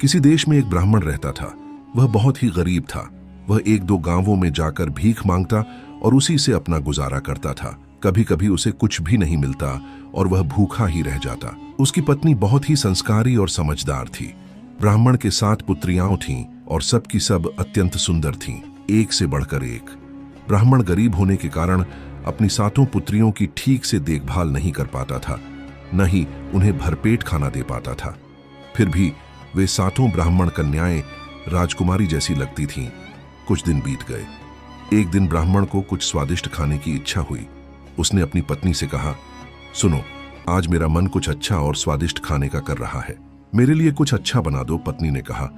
किसी देश में एक ब्राह्मण रहता था। वह बहुत ही गरीब था। वह एक दो गांवों में जाकर भीख मांगता और उसी से अपना गुजारा करता था। कभी कभी उसे कुछ भी नहीं मिलता और वह भूखा ही रह जाता। उसकी पत्नी बहुत ही संस्कारी और समझदार थी। ब्राह्मण के 7 पुत्रियां थीं और सबकी सब अत्यंत सुंदर थीं, एक से बढ़कर एक। ब्राह्मण गरीब होने के कारण अपनी 7 पुत्रियों की ठीक से देखभाल नहीं कर पाता था, न ही उन्हें भरपेट खाना दे पाता था। फिर भी वे 7 ब्राह्मण कन्याएं राजकुमारी जैसी लगती थीं। कुछ दिन बीत गए। एक दिन ब्राह्मण को कुछ स्वादिष्ट खाने की इच्छा हुई। उसने अपनी पत्नी से कहा, सुनो, आज मेरा मन कुछ अच्छा और स्वादिष्ट खाने का कर रहा है, मेरे लिए कुछ अच्छा बना दो। पत्नी ने कहा,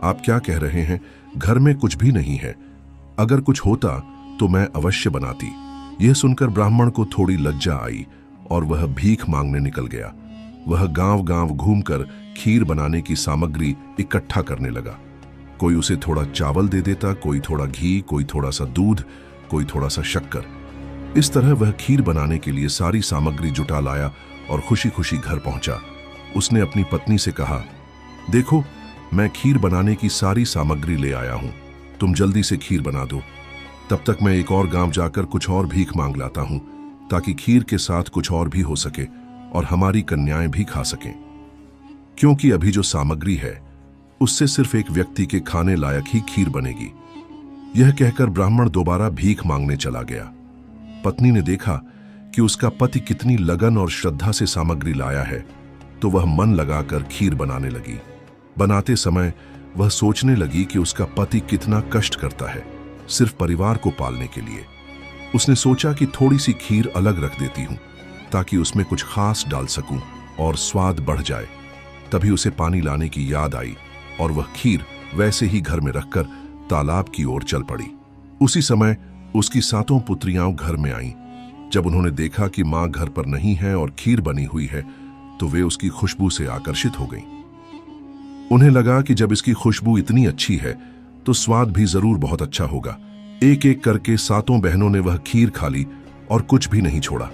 आप क्या कह रहे हैं, घर में कुछ भी नहीं है। अगर कुछ होता तो मैं अवश्य बनाती। यह सुनकर ब्राह्मण को थोड़ी लज्जा आई और वह भीख मांगने निकल गया। वह गांव गांव घूमकर खीर बनाने की सामग्री इकट्ठा करने लगा। कोई उसे थोड़ा चावल दे देता, कोई थोड़ा घी, कोई थोड़ा सा दूध, कोई थोड़ा सा शक्कर। इस तरह वह खीर बनाने के लिए सारी सामग्री जुटा लाया और खुशी खुशी घर पहुंचा। उसने अपनी पत्नी से कहा, देखो, मैं खीर बनाने की सारी सामग्री ले आया हूं, तुम जल्दी से खीर बना दो। तब तक मैं एक और गांव जाकर कुछ और भीख मांग लाता हूं, ताकि खीर के साथ कुछ और भी हो सके और हमारी कन्याएं भी खा सकें, क्योंकि अभी जो सामग्री है उससे सिर्फ एक व्यक्ति के खाने लायक ही खीर बनेगी। यह कहकर ब्राह्मण दोबारा भीख मांगने चला गया। पत्नी ने देखा कि उसका पति कितनी लगन और श्रद्धा से सामग्री लाया है, तो वह मन लगाकर खीर बनाने लगी। बनाते समय वह सोचने लगी कि उसका पति कितना कष्ट करता है सिर्फ परिवार को पालने के लिए। उसने सोचा कि थोड़ी सी खीर अलग रख देती हूं, ताकि उसमें कुछ खास डाल सकूं और स्वाद बढ़ जाए। तभी उसे पानी लाने की याद आई और वह खीर वैसे ही घर में रखकर तालाब की ओर चल पड़ी। उसी समय उसकी 7 पुत्रियां घर में आईं। जब उन्होंने देखा कि मां घर पर नहीं है और खीर बनी हुई है, तो वे उसकी खुशबू से आकर्षित हो गईं। उन्हें लगा कि जब इसकी खुशबू इतनी अच्छी है तो स्वाद भी जरूर बहुत अच्छा होगा। एक एक करके 7 बहनों ने वह खीर खा ली और कुछ भी नहीं छोड़ा।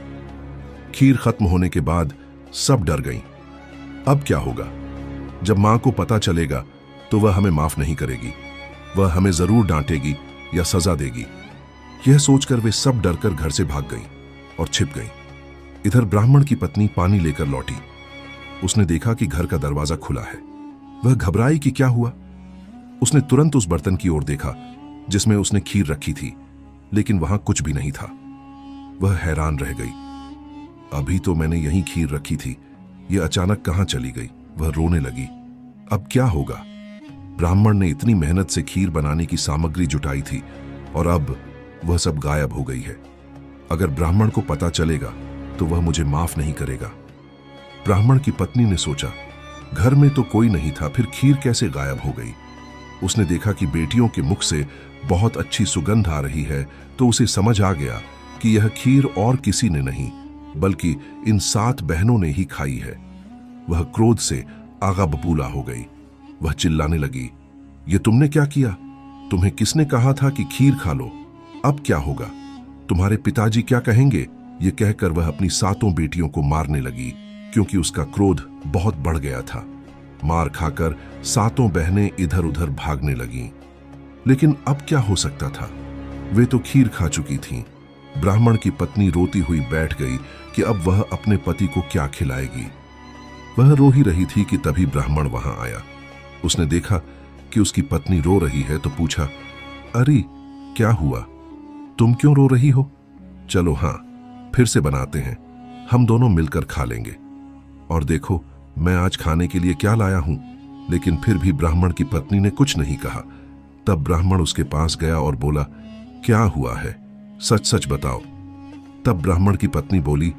खीर खत्म होने के बाद सब डर गईं। अब क्या होगा? जब मां को पता चलेगा तो वह हमें माफ नहीं करेगी, वह हमें जरूर डांटेगी या सजा देगी। यह सोचकर वे सब डरकर घर से भाग गईं और छिप गईं। इधर ब्राह्मण की पत्नी पानी लेकर लौटी। उसने देखा कि घर का दरवाजा खुला है। वह घबराई कि क्या हुआ। उसने तुरंत उस बर्तन की ओर देखा जिसमें उसने खीर रखी थी, लेकिन वहां कुछ भी नहीं था। वह हैरान रह गई। अभी तो मैंने यहीं खीर रखी थी, यह अचानक कहां चली गई? वह रोने लगी। अब क्या होगा? ब्राह्मण ने इतनी मेहनत से खीर बनाने की सामग्री जुटाई थी और अब वह सब गायब हो गई है। अगर ब्राह्मण को पता चलेगा तो वह मुझे माफ नहीं करेगा। ब्राह्मण की पत्नी ने सोचा, घर में तो कोई नहीं था, फिर खीर कैसे गायब हो गई? उसने देखा कि बेटियों के मुख से बहुत अच्छी सुगंध आ रही है, तो उसे समझ आ गया कि यह खीर और किसी ने नहीं बल्कि इन 7 बहनों ने ही खाई है। वह क्रोध से आगा बबूला हो गई। वह चिल्लाने लगी, ये तुमने क्या किया? तुम्हें किसने कहा था कि खीर खा लो? अब क्या होगा? तुम्हारे पिताजी क्या कहेंगे? ये कहकर वह अपनी 7 बेटियों को मारने लगी, क्योंकि उसका क्रोध बहुत बढ़ गया था। मार खाकर 7 बहनें इधर उधर भागने लगीं। लेकिन अब क्या हो सकता था? वे तो खीर खा चुकी थीं। ब्राह्मण की पत्नी रोती हुई बैठ गई कि अब वह अपने पति को क्या खिलाएगी। वह रो ही रही थी कि तभी ब्राह्मण वहां आया। उसने देखा कि उसकी पत्नी रो रही है तो पूछा, अरे क्या हुआ? तुम क्यों रो रही हो? चलो हाँ, फिर से बनाते हैं, हम दोनों मिलकर खा लेंगे। और देखो, मैं आज खाने के लिए क्या लाया हूं। लेकिन फिर भी ब्राह्मण की पत्नी ने कुछ नहीं कहा। तब ब्राह्मण उसके पास गया और बोला, क्या हुआ है? सच सच बताओ। तब ब्राह्मण की पत्नी बोली,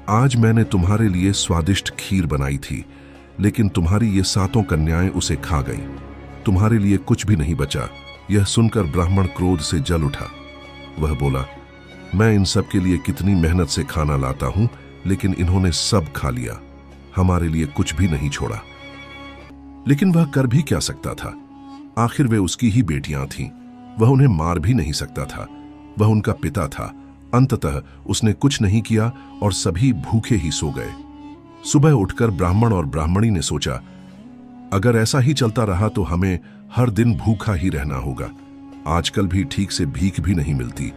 आज मैंने तुम्हारे लिए स्वादिष्ट खीर बनाई थी, लेकिन तुम्हारी ये 7 कन्याएं उसे खा गईं। तुम्हारे लिए कुछ भी नहीं बचा। यह सुनकर ब्राह्मण क्रोध से जल उठा। वह बोला, मैं इन सब के लिए कितनी मेहनत से खाना लाता हूं, लेकिन इन्होंने सब खा लिया, हमारे लिए कुछ भी नहीं छोड़ा। लेकिन वह कर भी क्या सकता था? आखिर वे उसकी ही बेटियां थीं। वह उन्हें मार भी नहीं सकता था। वह उनका पिता था। अंततः उसने कुछ नहीं किया और सभी भूखे ही सो गए। सुबह उठकर ब्राह्मण और ब्राह्मणी ने सोचा, अगर ऐसा ही चलता रहा तो हमें हर दिन भूखा ही रहना होगा। आजकल भी ठीक से भीख भी नहीं मिलती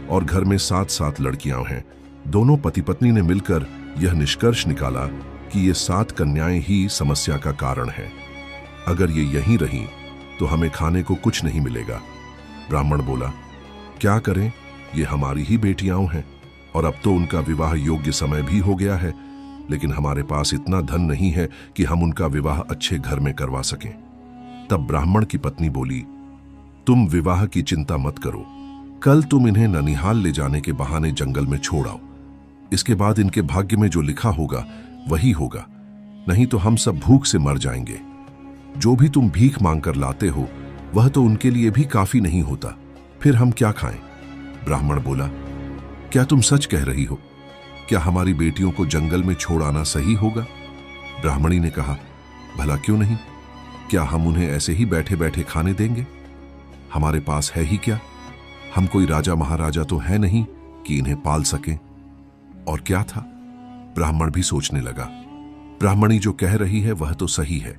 और घर में 7 लड़कियां हैं। दोनों पति पत्नी ने मिलकर यह निष्कर्ष निकाला कि ये 7 कन्याएं ही समस्या का कारण हैं। अगर ये यहीं रहीं तो हमें खाने को कुछ नहीं मिलेगा। ब्राह्मण बोला, क्या करें, ये हमारी ही बेटियां हैं और अब तो उनका विवाह योग्य समय भी हो गया है, लेकिन हमारे पास इतना धन नहीं है कि हम उनका विवाह अच्छे घर में करवा सकें। तब ब्राह्मण की पत्नी बोली, तुम विवाह की चिंता मत करो, कल तुम इन्हें ननिहाल ले जाने के बहाने जंगल में छोड़ आओ। इसके बाद इनके भाग्य में जो लिखा होगा वही होगा, नहीं तो हम सब भूख से मर जाएंगे। जो भी तुम भीख मांगकर लाते हो वह तो उनके लिए भी काफी नहीं होता, फिर हम क्या खाएं? ब्राह्मण बोला, क्या तुम सच कह रही हो? क्या हमारी बेटियों को जंगल में छोड़ आना सही होगा? ब्राह्मणी ने कहा, भला क्यों नहीं, क्या हम उन्हें ऐसे ही बैठे बैठे खाने देंगे? हमारे पास है ही क्या, हम कोई राजा महाराजा तो है नहीं कि इन्हें पाल सकें। और क्या था, ब्राह्मण भी सोचने लगा, ब्राह्मणी जो कह रही है वह तो सही है,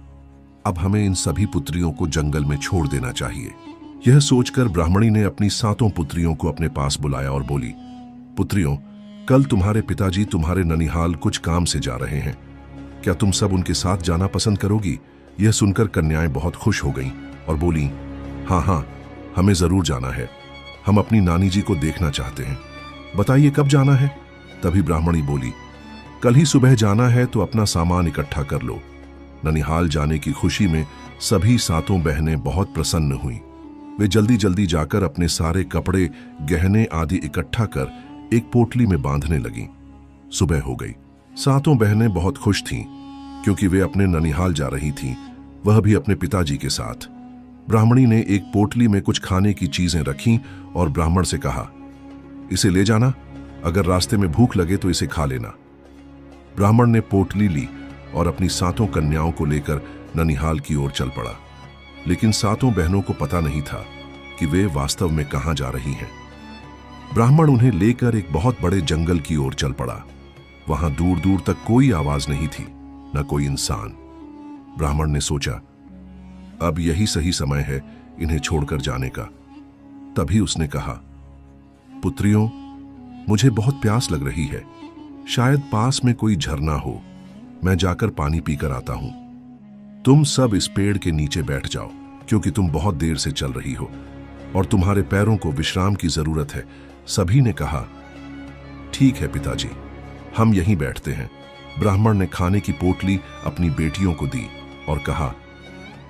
अब हमें इन सभी पुत्रियों को जंगल में छोड़ देना चाहिए। यह सोचकर ब्राह्मणी ने अपनी 7 पुत्रियों को अपने पास बुलाया और बोली, पुत्रियों, कल तुम्हारे पिताजी तुम्हारे ननिहाल कुछ काम से जा रहे हैं, क्या तुम सब उनके साथ जाना पसंद करोगी? यह सुनकर कन्याएं बहुत खुश हो गईं और बोली, हाँ हाँ, हमें जरूर जाना है, हम अपनी नानी जी को देखना चाहते हैं, बताइए कब जाना है? तभी ब्राह्मणी बोली, कल ही सुबह जाना है तो अपना सामान इकट्ठा कर लो। ननिहाल जाने की खुशी में सभी 7 बहनें बहुत प्रसन्न हुईं। वे जल्दी जल्दी जाकर अपने सारे कपड़े, गहने आदि इकट्ठा कर एक पोटली में बांधने लगीं। सुबह हो गई। 7 बहनें बहुत खुश थीं क्योंकि वे अपने ननिहाल जा रही थीं, वह भी अपने पिताजी के साथ। ब्राह्मणी ने एक पोटली में कुछ खाने की चीजें रखीं और ब्राह्मण से कहा, इसे ले जाना, अगर रास्ते में भूख लगे तो इसे खा लेना। ब्राह्मण ने पोटली ली और अपनी 7 कन्याओं को लेकर ननिहाल की ओर चल पड़ा, लेकिन 7 बहनों को पता नहीं था कि वे वास्तव में कहां जा रही हैं। ब्राह्मण उन्हें लेकर एक बहुत बड़े जंगल की ओर चल पड़ा। वहां दूर दूर तक कोई आवाज नहीं थी, न कोई इंसान। ब्राह्मण ने सोचा, अब यही सही समय है इन्हें छोड़कर जाने का। तभी उसने कहा, पुत्रियों, मुझे बहुत प्यास लग रही है, शायद पास में कोई झरना हो, मैं जाकर पानी पीकर आता हूं। तुम सब इस पेड़ के नीचे बैठ जाओ, क्योंकि तुम बहुत देर से चल रही हो और तुम्हारे पैरों को विश्राम की जरूरत है। सभी ने कहा, ठीक है पिताजी, हम यहीं बैठते हैं। ब्राह्मण ने खाने की पोटली अपनी बेटियों को दी और कहा,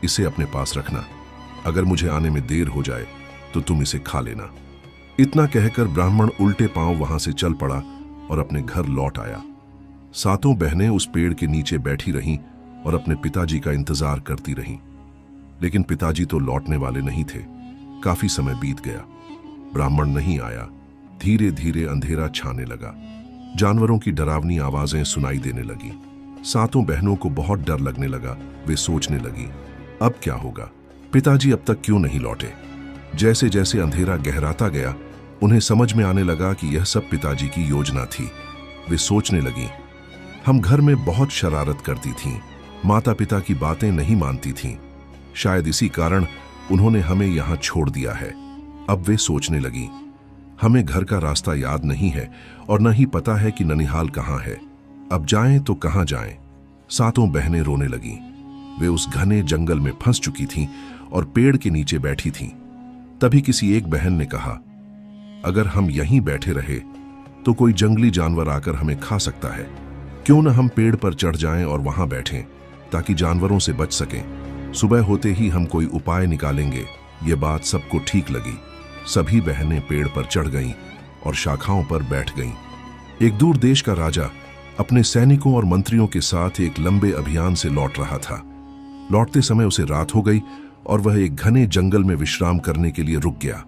इसे अपने पास रखना, अगर मुझे आने में देर हो जाए तो तुम इसे खा लेना। इतना कहकर ब्राह्मण उल्टे पांव वहां से चल पड़ा और अपने घर लौट आया। 7 बहनें उस पेड़ के नीचे बैठी रहीं और अपने पिताजी का इंतजार करती रहीं, लेकिन पिताजी तो लौटने वाले नहीं थे। काफी समय बीत गया, ब्राह्मण नहीं आया। धीरे धीरे अंधेरा छाने लगा, जानवरों की डरावनी आवाजें सुनाई देने लगी। 7 बहनों को बहुत डर लगने लगा। वे सोचने लगी, अब क्या होगा, पिताजी अब तक क्यों नहीं लौटे? जैसे जैसे अंधेरा गहराता गया, उन्हें समझ में आने लगा कि यह सब पिताजी की योजना थी। वे सोचने लगी, हम घर में बहुत शरारत करती थीं, माता पिता की बातें नहीं मानती थीं, शायद इसी कारण उन्होंने हमें यहां छोड़ दिया है। अब वे सोचने लगी, हमें घर का रास्ता याद नहीं है और न ही पता है कि ननिहाल कहाँ है, अब जाएं तो कहाँ जाएं। 7 बहनें रोने लगीं। वे उस घने जंगल में फंस चुकी थीं और पेड़ के नीचे बैठी थीं। तभी किसी एक बहन ने कहा, अगर हम यहीं बैठे रहे तो कोई जंगली जानवर आकर हमें खा सकता है, क्यों न हम पेड़ पर चढ़ जाएं और वहां बैठें ताकि जानवरों से बच सकें। सुबह होते ही हम कोई उपाय निकालेंगे। ये बात सबको ठीक लगी। सभी बहनें पेड़ पर चढ़ गईं और शाखाओं पर बैठ गईं। एक दूर देश का राजा अपने सैनिकों और मंत्रियों के साथ एक लंबे अभियान से लौट रहा था। लौटते समय उसे रात हो गई और वह एक घने जंगल में विश्राम करने के लिए रुक गया।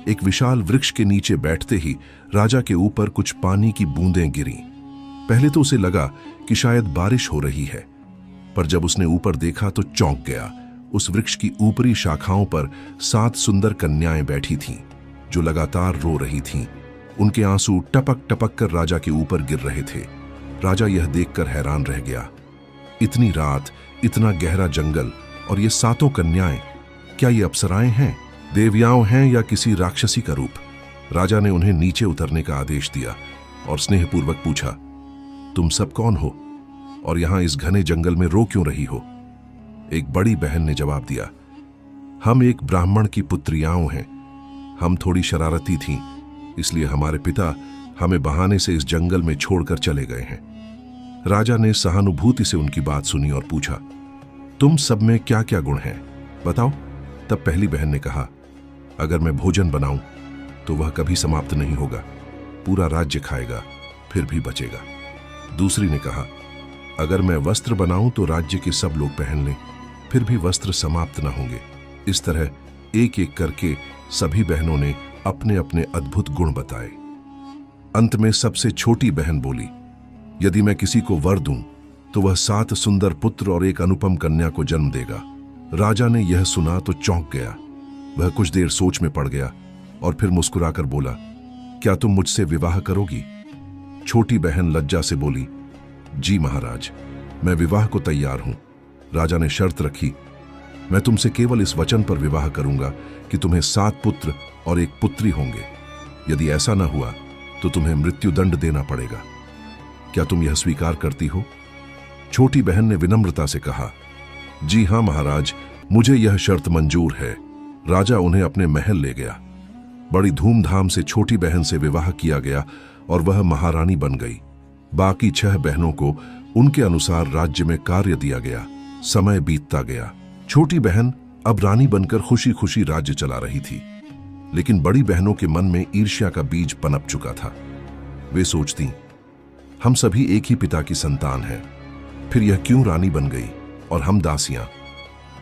एक विशाल वृक्ष के नीचे बैठते ही राजा के ऊपर कुछ पानी की बूंदें गिरीं। पहले तो उसे लगा कि शायद बारिश हो रही है, पर जब उसने ऊपर देखा तो चौंक गया। उस वृक्ष की ऊपरी शाखाओं पर 7 सुंदर कन्याएं बैठी थीं, जो लगातार रो रही थीं। उनके आंसू टपक टपक कर राजा के ऊपर गिर रहे थे। राजा यह देखकर हैरान रह गया। इतनी रात इतना गहरा जंगल और ये सातों कन्याएं, क्या ये अप्सराएं हैं, देवयाओं हैं या किसी राक्षसी का रूप? राजा ने उन्हें नीचे उतरने का आदेश दिया और स्नेहपूर्वक पूछा, तुम सब कौन हो और यहां इस घने जंगल में रो क्यों रही हो? एक बड़ी बहन ने जवाब दिया, हम एक ब्राह्मण की पुत्रियाओं हैं। हम थोड़ी शरारती थीं, इसलिए हमारे पिता हमें बहाने से इस जंगल में छोड़कर चले गए हैं। राजा ने सहानुभूति से उनकी बात सुनी और पूछा, तुम सब में क्या क्या गुण हैं, बताओ। तब पहली बहन ने कहा, अगर मैं भोजन बनाऊं तो वह कभी समाप्त नहीं होगा, पूरा राज्य खाएगा फिर भी बचेगा। दूसरी ने कहा, अगर मैं वस्त्र बनाऊं तो राज्य के सब लोग पहन लें, फिर भी वस्त्र समाप्त न होंगे। इस तरह एक एक करके सभी बहनों ने अपने अपने अद्भुत गुण बताए। अंत में सबसे छोटी बहन बोली, यदि मैं किसी को वर दूं तो वह 7 सुंदर पुत्र और एक अनुपम कन्या को जन्म देगा। राजा ने यह सुना तो चौंक गया। वह कुछ देर सोच में पड़ गया और फिर मुस्कुराकर बोला, क्या तुम मुझसे विवाह करोगी? छोटी बहन लज्जा से बोली, जी महाराज, मैं विवाह को तैयार हूं। राजा ने शर्त रखी, मैं तुमसे केवल इस वचन पर विवाह करूंगा कि तुम्हें 7 पुत्र और एक पुत्री होंगे। यदि ऐसा न हुआ तो तुम्हें मृत्युदंड देना पड़ेगा। क्या तुम यह स्वीकार करती हो? छोटी बहन ने विनम्रता से कहा, जी हां महाराज, मुझे यह शर्त मंजूर है। राजा उन्हें अपने महल ले गया। बड़ी धूमधाम से छोटी बहन से विवाह किया गया और वह महारानी बन गई। बाकी 6 बहनों को उनके अनुसार राज्य में कार्य दिया गया। समय बीतता गया। छोटी बहन अब रानी बनकर खुशी खुशी राज्य चला रही थी, लेकिन बड़ी बहनों के मन में ईर्ष्या का बीज पनप चुका था। वे सोचती, हम सभी एक ही पिता की संतान हैं, फिर यह क्यों रानी बन गई और हम दासियां?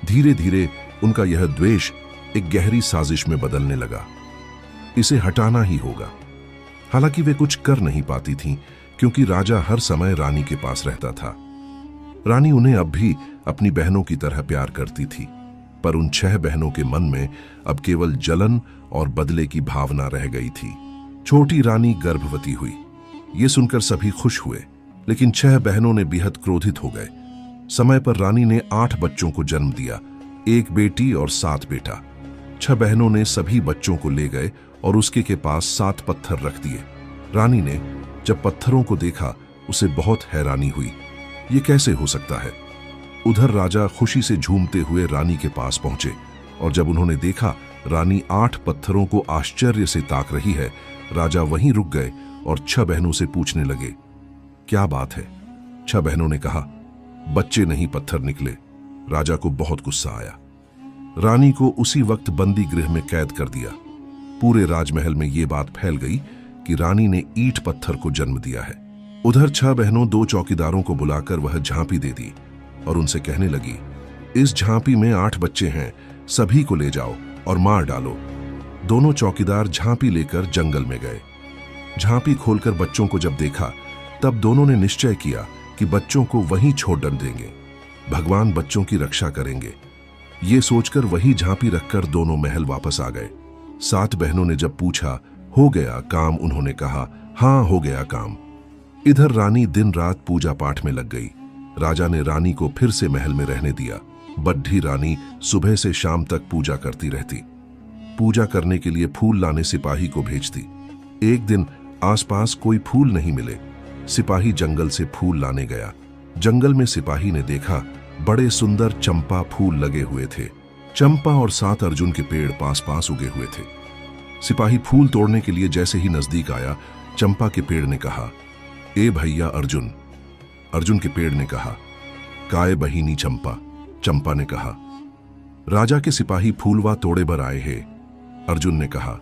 धीरे धीरे उनका यह द्वेष एक गहरी साजिश में बदलने लगा। इसे हटाना ही होगा। हालांकि वे कुछ कर नहीं पाती थीं, क्योंकि राजा हर समय रानी के पास रहता था। रानी उन्हें अब भी अपनी बहनों की तरह प्यार करती थी, पर उन 6 बहनों के मन में अब केवल जलन और बदले की भावना रह गई थी। छोटी रानी गर्भवती हुई। ये सुनकर सभी खुश हुए, लेकिन 6 बहनों ने बेहद क्रोधित हो गए। समय पर रानी ने 8 बच्चों को जन्म दिया, 1 बेटी और 7 बेटा। 6 बहनों ने सभी बच्चों को ले गए और उसके के पास 7 पत्थर रख दिए। रानी ने जब पत्थरों को देखा, उसे बहुत हैरानी हुई। ये कैसे हो सकता है? उधर राजा खुशी से झूमते हुए रानी के पास पहुंचे और जब उन्होंने देखा रानी 8 पत्थरों को आश्चर्य से ताक रही है, राजा वहीं रुक गए और 6 बहनों से पूछने लगे, क्या बात है? 6 बहनों ने कहा, बच्चे नहीं पत्थर निकले। राजा को बहुत गुस्सा आया। रानी को उसी वक्त बंदी गृह में कैद कर दिया। पूरे राजमहल में ये बात फैल गई कि रानी ने ईंट पत्थर को जन्म दिया है। उधर 6 बहनों 2 चौकीदारों को बुलाकर वह झांपी दे दी और उनसे कहने लगी, इस झांपी में 8 बच्चे हैं, सभी को ले जाओ और मार डालो। दोनों चौकीदार झांपी लेकर जंगल में गए। झांपी खोलकर बच्चों को जब देखा, तब दोनों ने निश्चय किया कि बच्चों को वहीं छोड़ देंगे। भगवान बच्चों की रक्षा करेंगे। ये सोचकर वही झांपी रखकर दोनों महल वापस आ गए। 7 बहनों ने जब पूछा, हो गया काम? उन्होंने कहा, हाँ हो गया काम। इधर रानी दिन रात पूजा पाठ में लग गई। राजा ने रानी को फिर से महल में रहने दिया। बड्ढी रानी सुबह से शाम तक पूजा करती रहती। पूजा करने के लिए फूल लाने सिपाही को भेजती। एक दिन आसपास कोई फूल नहीं मिले। सिपाही जंगल से फूल लाने गया। जंगल में सिपाही ने देखा बड़े सुंदर चंपा फूल लगे हुए थे। चंपा और 7 अर्जुन के पेड़ पास पास उगे हुए थे। सिपाही फूल तोड़ने के लिए जैसे ही नजदीक आया, चंपा के पेड़ ने कहा, ए भैया अर्जुन। अर्जुन के पेड़ ने कहा, काय बहिनी चंपा। चंपा ने कहा, राजा के सिपाही फूलवा तोड़े बर आए हैं। अर्जुन ने कहा,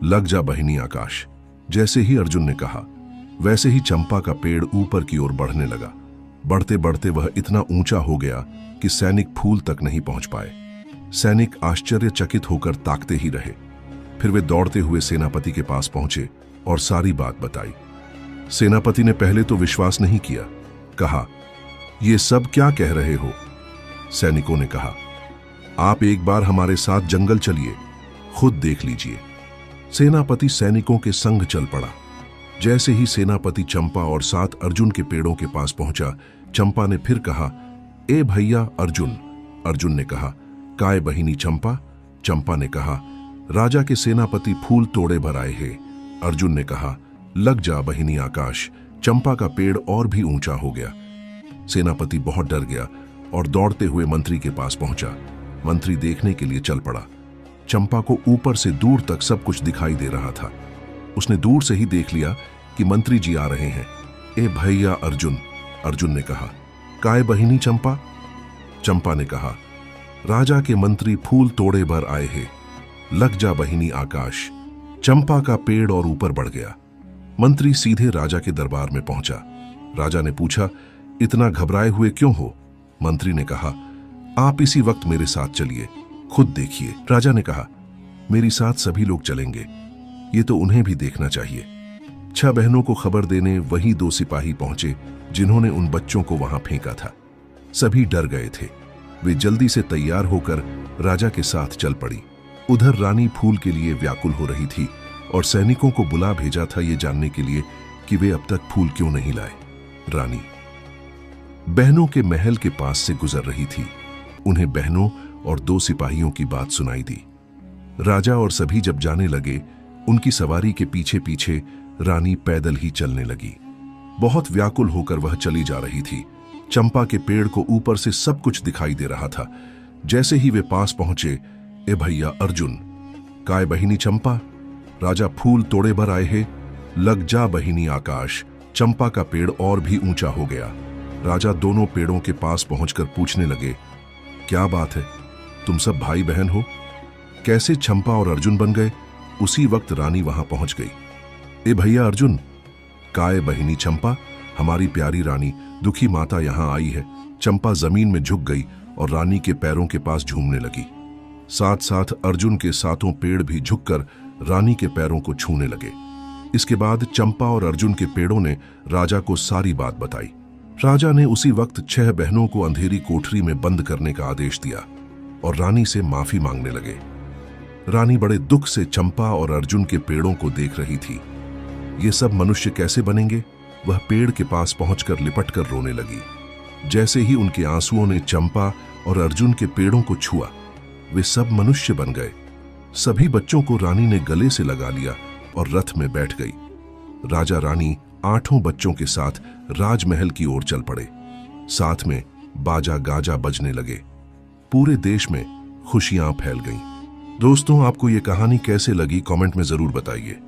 लग जा बहिनी आकाश। जैसे ही अर्जुन ने कहा, वैसे ही चंपा का पेड़ ऊपर की ओर बढ़ने लगा। बढ़ते बढ़ते वह इतना ऊंचा हो गया कि सैनिक फूल तक नहीं पहुंच पाए। सैनिक आश्चर्यचकित होकर ताकते ही रहे। फिर वे दौड़ते हुए सेनापति के पास पहुंचे और सारी बात बताई। सेनापति ने पहले तो विश्वास नहीं किया। कहा, ये सब क्या कह रहे हो? सैनिकों ने कहा, आप एक बार हमारे साथ जंगल चलिए, खुद देख लीजिए। सेनापति सैनिकों के संग चल पड़ा। जैसे ही सेनापति चंपा और 7 अर्जुन के पेड़ों के पास पहुंचा, चंपा ने फिर कहा, ए भैया अर्जुन। अर्जुन ने कहा, काय बहिनी चंपा। चंपा ने कहा, राजा के सेनापति फूल तोड़े भर आए हैं। अर्जुन ने कहा, लग जा बहिनी आकाश। चंपा का पेड़ और भी ऊंचा हो गया। सेनापति बहुत डर गया और दौड़ते हुए मंत्री के पास पहुंचा। मंत्री देखने के लिए चल पड़ा। चंपा को ऊपर से दूर तक सब कुछ दिखाई दे रहा था। उसने दूर से ही देख लिया कि मंत्री जी आ रहे हैं। ए भैया अर्जुन। अर्जुन ने कहा, काय बहिनी चंपा। चंपा ने कहा, राजा के मंत्री फूल तोड़े भर आए हैं। लग जा बहिनी आकाश। चंपा का पेड़ और ऊपर बढ़ गया। मंत्री सीधे राजा के दरबार में पहुंचा। राजा ने पूछा, इतना घबराए हुए क्यों हो? मंत्री ने कहा, आप इसी वक्त मेरे साथ चलिए, खुद देखिए। राजा ने कहा, मेरी साथ सभी लोग चलेंगे, ये तो उन्हें भी देखना चाहिए। 6 बहनों को खबर देने वही 2 सिपाही पहुंचे जिन्होंने उन बच्चों को वहां फेंका था। सभी डर गए थे। वे जल्दी से तैयार होकर राजा के साथ चल पड़ी। उधर रानी फूल के लिए व्याकुल हो रही थी और सैनिकों को बुला भेजा था ये जानने के लिए कि वे अब तक फूल क्यों नहीं लाए। रानी बहनों के महल के पास से गुजर रही थी। उन्हें बहनों और 2 सिपाहियों की बात सुनाई दी। राजा और सभी जब जाने लगे, उनकी सवारी के पीछे पीछे रानी पैदल ही चलने लगी। बहुत व्याकुल होकर वह चली जा रही थी। चंपा के पेड़ को ऊपर से सब कुछ दिखाई दे रहा था। जैसे ही वे पास पहुंचे, ए भैया अर्जुन। काय बहिनी चंपा। राजा फूल तोड़े भर आए हैं। लग जा बहिनी आकाश। चंपा का पेड़ और भी ऊंचा हो गया। राजा दोनों पेड़ों के पास पहुंचकर पूछने लगे, क्या बात है, तुम सब भाई बहन हो? कैसे चंपा और अर्जुन बन गए? उसी वक्त रानी वहां पहुंच गई। ए भैया अर्जुन। काय बहिनी चंपा। हमारी प्यारी रानी, दुखी माता यहां आई है। चंपा जमीन में झुक गई और रानी के पैरों के पास झूमने लगी। साथ साथ अर्जुन के 7 पेड़ भी झुककर रानी के पैरों को छूने लगे। इसके बाद चंपा और अर्जुन के पेड़ों ने राजा को सारी बात बताई। राजा ने उसी वक्त 6 बहनों को अंधेरी कोठरी में बंद करने का आदेश दिया और रानी से माफी मांगने लगे। रानी बड़े दुख से चंपा और अर्जुन के पेड़ों को देख रही थी। ये सब मनुष्य कैसे बनेंगे? वह पेड़ के पास पहुंचकर लिपटकर रोने लगी। जैसे ही उनके आंसुओं ने चंपा और अर्जुन के पेड़ों को छुआ, वे सब मनुष्य बन गए। सभी बच्चों को रानी ने गले से लगा लिया और रथ में बैठ गई। राजा रानी 8 बच्चों के साथ राजमहल की ओर चल पड़े। साथ में बाजा गाजा बजने लगे। पूरे देश में खुशियां फैल गईं। दोस्तों, आपको ये कहानी कैसे लगी कमेंट में जरूर बताइए।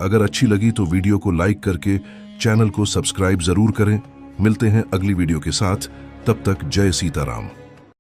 अगर अच्छी लगी तो वीडियो को लाइक करके चैनल को सब्सक्राइब जरूर करें। मिलते हैं अगली वीडियो के साथ। तब तक जय सीताराम।